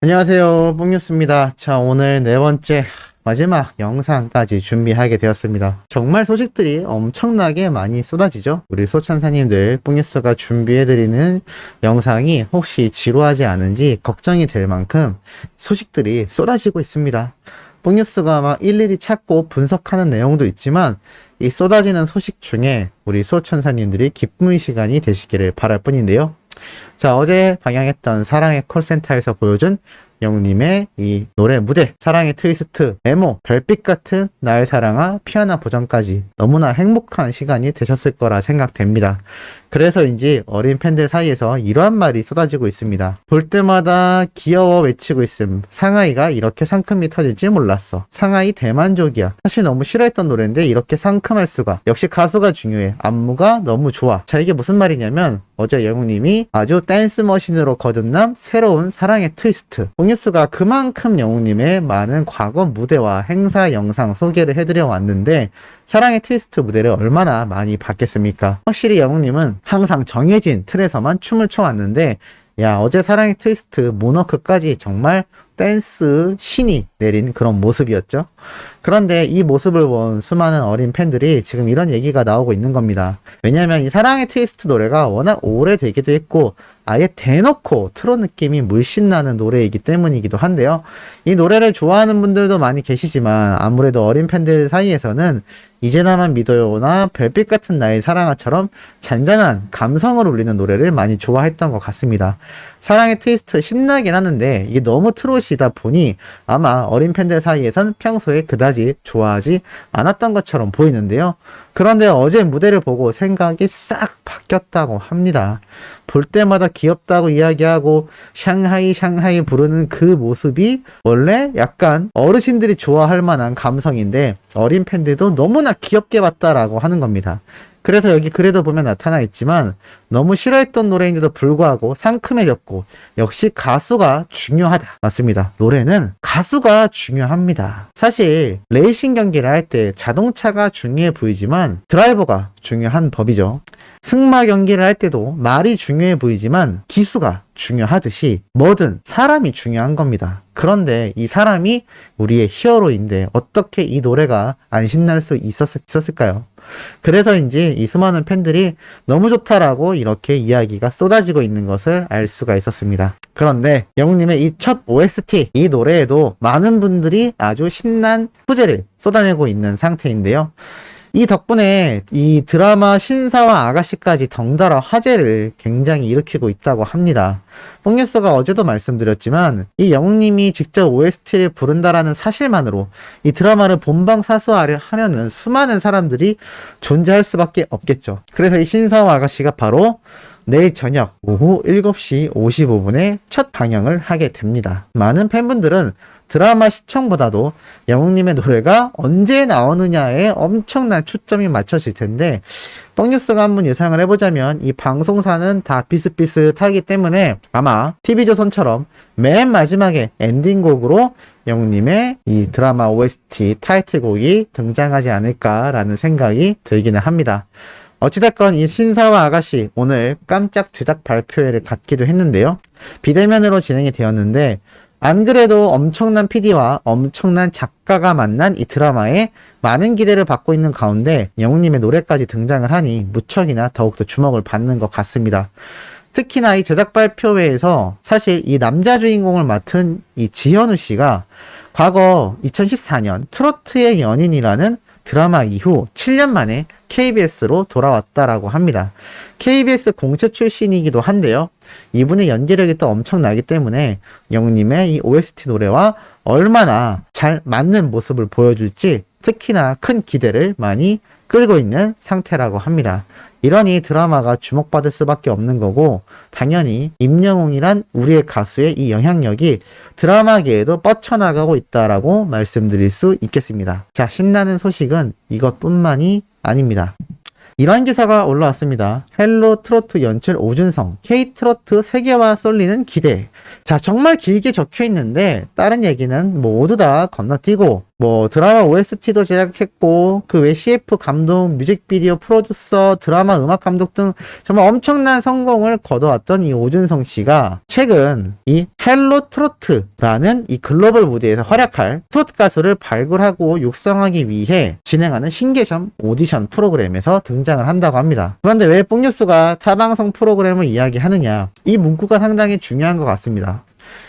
안녕하세요, 뽕뉴스입니다. 자, 오늘 네 번째 마지막 영상까지 준비하게 되었습니다. 정말 소식들이 엄청나게 많이 쏟아지죠. 우리 소천사님들 뽕뉴스가 준비해드리는 영상이 혹시 지루하지 않은지 걱정이 될 만큼 소식들이 쏟아지고 있습니다. 뽕뉴스가 막 일일이 찾고 분석하는 내용도 있지만 이 쏟아지는 소식 중에 우리 소천사님들이 기쁨의 시간이 되시기를 바랄 뿐인데요. 자, 어제 방영했던 사랑의 콜센터에서 보여준 영웅님의 이 노래 무대, 사랑의 트위스트, 메모, 별빛 같은 나의 사랑아, 피아노 버전까지 너무나 행복한 시간이 되셨을 거라 생각됩니다. 그래서인지 어린 팬들 사이에서 이러한 말이 쏟아지고 있습니다. 볼 때마다 귀여워 외치고 있음. 상하이가 이렇게 상큼이 터질지 몰랐어. 상하이 대만족이야. 사실 너무 싫어했던 노래인데 이렇게 상큼할 수가. 역시 가수가 중요해. 안무가 너무 좋아. 자, 이게 무슨 말이냐면 어제 영웅님이 아주 댄스 머신으로 거듭난 새로운 사랑의 트위스트. 뽕뉴스가 그만큼 영웅님의 많은 과거 무대와 행사 영상 소개를 해드려 왔는데 사랑의 트위스트 무대를 얼마나 많이 봤겠습니까? 확실히 영웅님은 항상 정해진 틀에서만 춤을 춰왔는데 야, 어제 사랑의 트위스트 모너크까지 정말 댄스 신이 내린 그런 모습이었죠. 그런데 이 모습을 본 수많은 어린 팬들이 지금 이런 얘기가 나오고 있는 겁니다. 왜냐하면 이 사랑의 트위스트 노래가 워낙 오래되기도 했고 아예 대놓고 트롯 느낌이 물씬 나는 노래이기 때문이기도 한데요. 이 노래를 좋아하는 분들도 많이 계시지만 아무래도 어린 팬들 사이에서는 이제 나만 믿어요나 별빛 같은 나의 사랑아처럼 잔잔한 감성을 울리는 노래를 많이 좋아했던 것 같습니다. 사랑의 트위스트 신나긴 하는데 이게 너무 트롯이다 보니 아마 어린 팬들 사이에선 평소에 그다지 좋아하지 않았던 것처럼 보이는데요. 그런데 어제 무대를 보고 생각이 싹 바뀌었다고 합니다. 볼 때마다 귀엽다고 이야기하고 샹하이 샹하이 부르는 그 모습이 원래 약간 어르신들이 좋아할 만한 감성인데 어린 팬들도 너무나 귀엽게 봤다라고 하는 겁니다. 그래서 여기 글에도 보면 나타나 있지만 너무 싫어했던 노래인데도 불구하고 상큼해졌고 역시 가수가 중요하다. 맞습니다. 노래는 가수가 중요합니다. 사실 레이싱 경기를 할 때 자동차가 중요해 보이지만 드라이버가 중요한 법이죠. 승마 경기를 할 때도 말이 중요해 보이지만 기수가 중요하듯이 뭐든 사람이 중요한 겁니다. 그런데 이 사람이 우리의 히어로인데 어떻게 이 노래가 안 신날 수 있었을까요? 그래서인지 이 수많은 팬들이 너무 좋다라고 이렇게 이야기가 쏟아지고 있는 것을 알 수가 있었습니다. 그런데 영웅님의 이 첫 OST, 이 노래에도 많은 분들이 아주 신난 후재를 쏟아내고 있는 상태인데요. 이 덕분에 이 드라마 신사와 아가씨까지 덩달아 화제를 굉장히 일으키고 있다고 합니다. 뽕뉴스가 어제도 말씀드렸지만 이 영웅님이 직접 OST를 부른다라는 사실만으로 이 드라마를 본방사수하려는 수많은 사람들이 존재할 수밖에 없겠죠. 그래서 이 신사와 아가씨가 바로 내일 저녁 오후 7시 55분에 첫 방영을 하게 됩니다. 많은 팬분들은 드라마 시청보다도 영웅님의 노래가 언제 나오느냐에 엄청난 초점이 맞춰질 텐데 뽕뉴스가 한번 예상을 해보자면 이 방송사는 다 비슷비슷하기 때문에 아마 TV조선처럼 맨 마지막에 엔딩곡으로 영웅님의 이 드라마 OST 타이틀곡이 등장하지 않을까라는 생각이 들기는 합니다. 어찌됐건 이 신사와 아가씨 오늘 깜짝 제작 발표회를 갖기도 했는데요. 비대면으로 진행이 되었는데 안 그래도 엄청난 PD와 엄청난 작가가 만난 이 드라마에 많은 기대를 받고 있는 가운데 영웅님의 노래까지 등장을 하니 무척이나 더욱더 주목을 받는 것 같습니다. 특히나 이 제작 발표회에서 사실 이 남자 주인공을 맡은 이 지현우 씨가 과거 2014년 트로트의 연인이라는 드라마 이후 7년 만에 KBS로 돌아왔다라고 합니다. KBS 공채 출신이기도 한데요. 이분의 연기력이 또 엄청나기 때문에 영웅님의 이 OST 노래와 얼마나 잘 맞는 모습을 보여줄지 특히나 큰 기대를 많이 끌고 있는 상태라고 합니다. 이러니 드라마가 주목받을 수밖에 없는 거고 당연히 임영웅이란 우리의 가수의 이 영향력이 드라마계에도 뻗쳐나가고 있다라고 말씀드릴 수 있겠습니다. 자, 신나는 소식은 이것뿐만이 아닙니다. 이러한 기사가 올라왔습니다. 헬로 트로트 연출 오준성, K트로트 세계화 쏠리는 기대. 자, 정말 길게 적혀 있는데 다른 얘기는 모두 다 건너뛰고 뭐 드라마 OST도 제작했고 그 외 CF 감독, 뮤직비디오 프로듀서, 드라마 음악 감독 등 정말 엄청난 성공을 거둬왔던 이 오준성 씨가 최근 이 헬로 트로트라는 이 글로벌 무대에서 활약할 트로트 가수를 발굴하고 육성하기 위해 진행하는 신개념 오디션 프로그램에서 등장을 한다고 합니다. 그런데 왜 뽕뉴스가 타방송 프로그램을 이야기하느냐? 이 문구가 상당히 중요한 것 같습니다.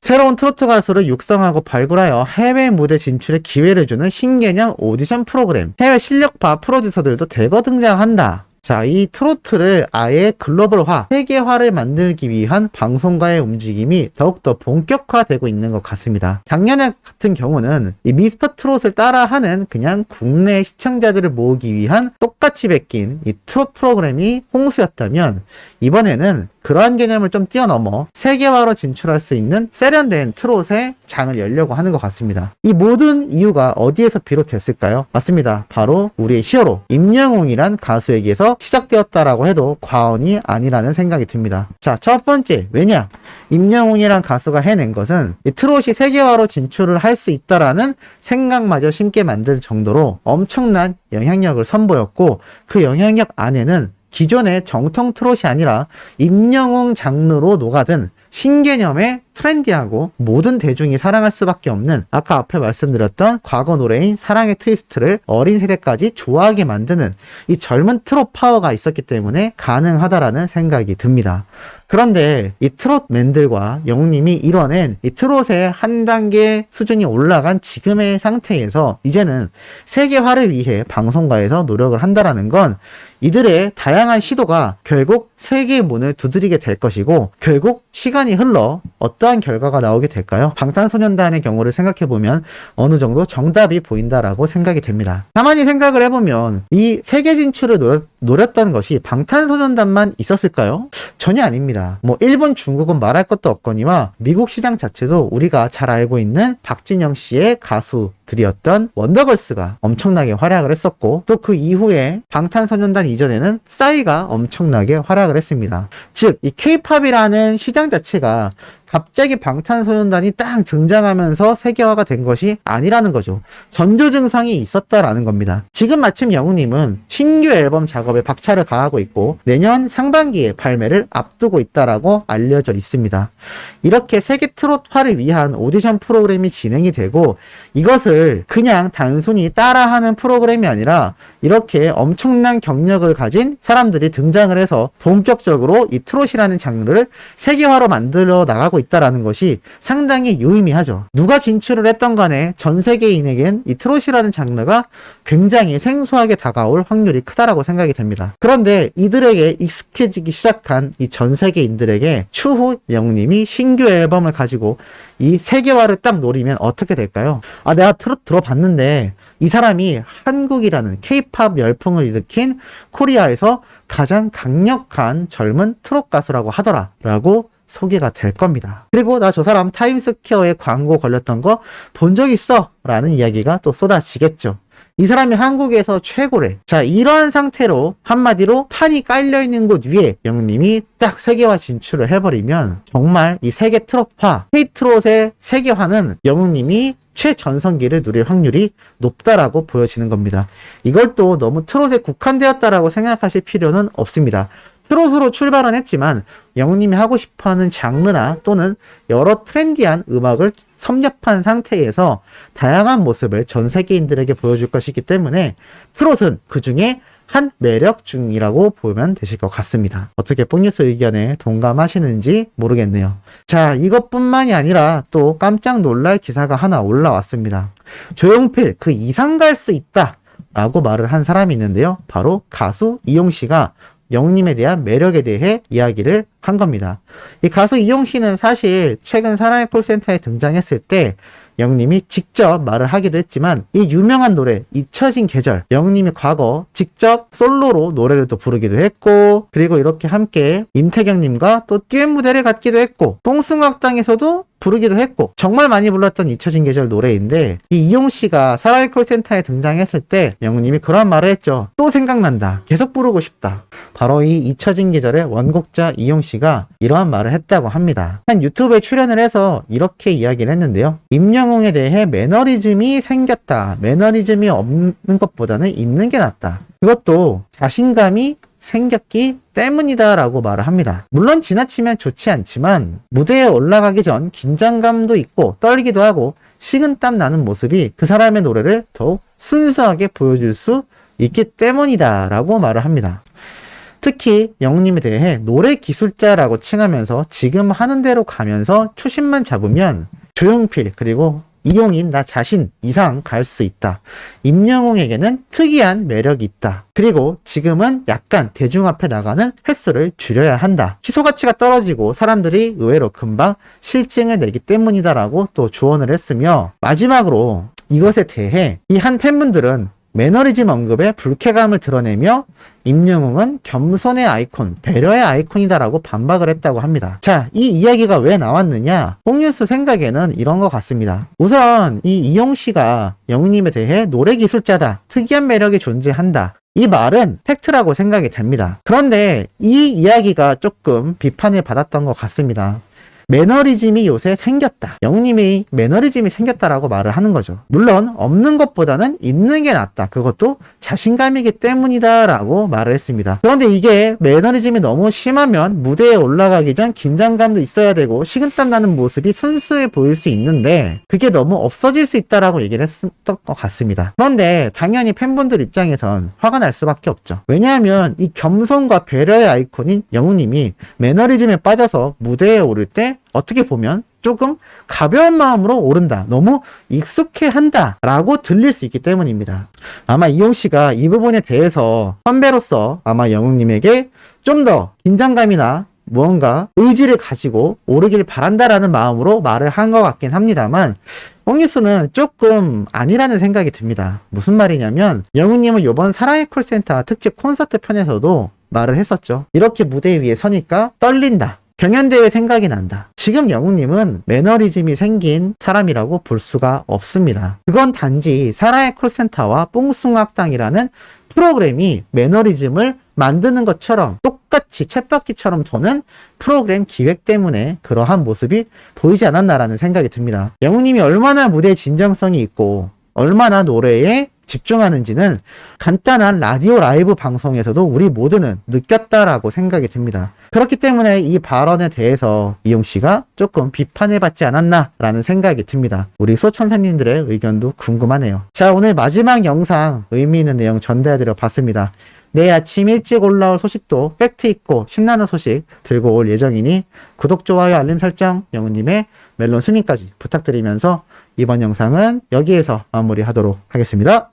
새로운 트로트 가수를 육성하고 발굴하여 해외 무대 진출의 기회를 주는 신개념 오디션 프로그램. 해외 실력파 프로듀서들도 대거 등장한다. 자, 이 트로트를 아예 글로벌화, 세계화를 만들기 위한 방송가의 움직임이 더욱더 본격화되고 있는 것 같습니다. 작년에 같은 경우는 이 미스터 트롯을 따라하는 그냥 국내 시청자들을 모으기 위한 똑같이 베낀 이 트롯 프로그램이 홍수였다면 이번에는 그러한 개념을 좀 뛰어넘어 세계화로 진출할 수 있는 세련된 트롯의 장을 열려고 하는 것 같습니다. 이 모든 이유가 어디에서 비롯됐을까요? 맞습니다. 바로 우리의 히어로 임영웅이란 가수에게서 시작되었다라고 해도 과언이 아니라는 생각이 듭니다. 자, 첫 번째, 왜냐? 임영웅이란 가수가 해낸 것은 이 트롯이 세계화로 진출을 할 수 있다라는 생각마저 심게 만들 정도로 엄청난 영향력을 선보였고 그 영향력 안에는 기존의 정통 트롯이 아니라 임영웅 장르로 녹아든 신개념의 트렌디하고 모든 대중이 사랑할 수밖에 없는 아까 앞에 말씀드렸던 과거 노래인 사랑의 트위스트를 어린 세대까지 좋아하게 만드는 이 젊은 트롯 파워가 있었기 때문에 가능하다라는 생각이 듭니다. 그런데 이 트롯맨들과 영웅님이 이뤄낸 이 트롯의 한 단계 수준이 올라간 지금의 상태에서 이제는 세계화를 위해 방송가에서 노력을 한다라는 건 이들의 다양한 시도가 결국 세계의 문을 두드리게 될 것이고 결국 시간이 흘러 어떠한 결과가 나오게 될까요? 방탄소년단의 경우를 생각해보면 어느 정도 정답이 보인다라고 생각이 됩니다. 가만히 생각을 해보면 이 세계 진출을 노렸던 것이 방탄소년단만 있었을까요? 전혀 아닙니다. 뭐 일본, 중국은 말할 것도 없거니와 미국 시장 자체도 우리가 잘 알고 있는 박진영 씨의 가수들이었던 원더걸스가 엄청나게 활약을 했었고 또 그 이후에 방탄소년단 이전에는 싸이가 엄청나게 활약을 했습니다. 즉, 이 K-팝이라는 시장 자체가 갑자기 방탄소년단이 딱 등장하면서 세계화가 된 것이 아니라는 거죠. 전조 증상이 있었다라는 겁니다. 지금 마침 영웅님은 신규 앨범 작업에 박차를 가하고 있고 내년 상반기에 발매를 앞두고 있다라고 알려져 있습니다. 이렇게 세계 트롯화를 위한 오디션 프로그램이 진행이 되고 이것을 그냥 단순히 따라하는 프로그램이 아니라 이렇게 엄청난 경력을 가진 사람들이 등장을 해서 본격적으로 이 트롯이라는 장르를 세계화로 만들어 나가고 있다라는 것이 상당히 유의미하죠. 누가 진출을 했던 간에 전 세계인에겐 이 트롯이라는 장르가 굉장히 생소하게 다가올 확률이 크다라고 생각이 됩니다. 그런데 이들에게 익숙해지기 시작한 이 전 세계인들에게 추후 영웅님이 신규 앨범을 가지고 이 세계화를 딱 노리면 어떻게 될까요? 아, 내가 트롯 들어봤는데 이 사람이 한국이라는 K-팝 열풍을 일으킨 코리아에서 가장 강력한 젊은 트롯 가수라고 하더라 라고 소개가 될 겁니다. 그리고 나 저 사람 타임스퀘어에 광고 걸렸던 거 본 적 있어 라는 이야기가 또 쏟아지겠죠. 이 사람이 한국에서 최고래. 자, 이런 상태로 한마디로 판이 깔려있는 곳 위에 영웅님이 딱 세계화 진출을 해버리면 정말 이 세계 트롯화, K-트롯의 세계화는 영웅님이 최전성기를 누릴 확률이 높다라고 보여지는 겁니다. 이걸 또 너무 트롯에 국한되었다라고 생각하실 필요는 없습니다. 트롯으로 출발은 했지만 영웅님이 하고 싶어하는 장르나 또는 여러 트렌디한 음악을 섭렵한 상태에서 다양한 모습을 전 세계인들에게 보여줄 것이기 때문에 트롯은 그 중에 한 매력 중이라고 보면 되실 것 같습니다. 어떻게 뽕뉴스 의견에 동감하시는지 모르겠네요. 자, 이것뿐만이 아니라 또 깜짝 놀랄 기사가 하나 올라왔습니다. 조용필 그 이상 갈 수 있다 라고 말을 한 사람이 있는데요. 바로 가수 이용씨가 영웅님에 대한 매력에 대해 이야기를 한 겁니다. 이 가수 이용씨는 사실 최근 사랑의 콜센터에 등장했을 때 영웅님이 직접 말을 하기도 했지만 이 유명한 노래 잊혀진 계절 영웅님이 과거 직접 솔로로 노래를 또 부르기도 했고 그리고 이렇게 함께 임태경님과 또 듀엣 무대를 갖기도 했고 뽕숭아학당에서도 부르기도 했고 정말 많이 불렀던 잊혀진 계절 노래인데 이 이용씨가 사랑의 콜센터에 등장했을 때 영웅님이 그런 말을 했죠. 또 생각난다. 계속 부르고 싶다. 바로 이 잊혀진 계절의 원곡자 이용씨가 이러한 말을 했다고 합니다. 한 유튜브에 출연을 해서 이렇게 이야기를 했는데요. 임영웅에 대해 매너리즘이 생겼다. 매너리즘이 없는 것보다는 있는 게 낫다. 그것도 자신감이 생겼기 때문이다 라고 말을 합니다. 물론 지나치면 좋지 않지만 무대에 올라가기 전 긴장감도 있고 떨기도 하고 식은땀 나는 모습이 그 사람의 노래를 더욱 순수하게 보여줄 수 있기 때문이다 라고 말을 합니다. 특히 영웅님에 대해 노래 기술자라고 칭하면서 지금 하는 대로 가면서 초심만 잡으면 조용필 그리고 이용인 나 자신 이상 갈 수 있다. 임영웅에게는 특이한 매력이 있다. 그리고 지금은 약간 대중 앞에 나가는 횟수를 줄여야 한다. 희소 가치가 떨어지고 사람들이 의외로 금방 실증을 내기 때문이다라고 또 조언을 했으며 마지막으로 이것에 대해 이 한 팬분들은 매너리즘 언급에 불쾌감을 드러내며 임영웅은 겸손의 아이콘, 배려의 아이콘이다라고 반박을 했다고 합니다. 자, 이 이야기가 왜 나왔느냐? 뽕뉴스 생각에는 이런 것 같습니다. 우선 이 이용씨가 영웅님에 대해 노래 기술자다, 특이한 매력이 존재한다. 이 말은 팩트라고 생각이 됩니다. 그런데 이 이야기가 조금 비판을 받았던 것 같습니다. 매너리즘이 요새 생겼다. 영웅님이 매너리즘이 생겼다라고 말을 하는 거죠. 물론 없는 것보다는 있는 게 낫다. 그것도 자신감이기 때문이다 라고 말을 했습니다. 그런데 이게 매너리즘이 너무 심하면 무대에 올라가기 전 긴장감도 있어야 되고 식은땀 나는 모습이 순수해 보일 수 있는데 그게 너무 없어질 수 있다라고 얘기를 했던 것 같습니다. 그런데 당연히 팬분들 입장에선 화가 날 수밖에 없죠. 왜냐하면 이 겸손과 배려의 아이콘인 영웅님이 매너리즘에 빠져서 무대에 오를 때 어떻게 보면 조금 가벼운 마음으로 오른다. 너무 익숙해한다. 라고 들릴 수 있기 때문입니다. 아마 이용씨가 이 부분에 대해서 선배로서 아마 영웅님에게 좀 더 긴장감이나 무언가 의지를 가지고 오르길 바란다라는 마음으로 말을 한 것 같긴 합니다만 뽕뉴스는 조금 아니라는 생각이 듭니다. 무슨 말이냐면 영웅님은 이번 사랑의 콜센터 특집 콘서트 편에서도 말을 했었죠. 이렇게 무대 위에 서니까 떨린다. 경연대회 생각이 난다. 지금 영웅님은 매너리즘이 생긴 사람이라고 볼 수가 없습니다. 그건 단지 사랑의 콜센터와 뽕숭악당이라는 프로그램이 매너리즘을 만드는 것처럼 똑같이 쳇바퀴처럼 도는 프로그램 기획 때문에 그러한 모습이 보이지 않았나라는 생각이 듭니다. 영웅님이 얼마나 무대 진정성이 있고 얼마나 노래에 집중하는지는 간단한 라디오 라이브 방송에서도 우리 모두는 느꼈다라고 생각이 듭니다. 그렇기 때문에 이 발언에 대해서 이용씨가 조금 비판을 받지 않았나라는 생각이 듭니다. 우리 소천사님들의 의견도 궁금하네요. 자, 오늘 마지막 영상 의미 있는 내용 전달해드려 봤습니다. 내일 아침 일찍 올라올 소식도 팩트 있고 신나는 소식 들고 올 예정이니 구독, 좋아요, 알림 설정, 영웅님의 멜론 스밍까지 부탁드리면서 이번 영상은 여기에서 마무리하도록 하겠습니다.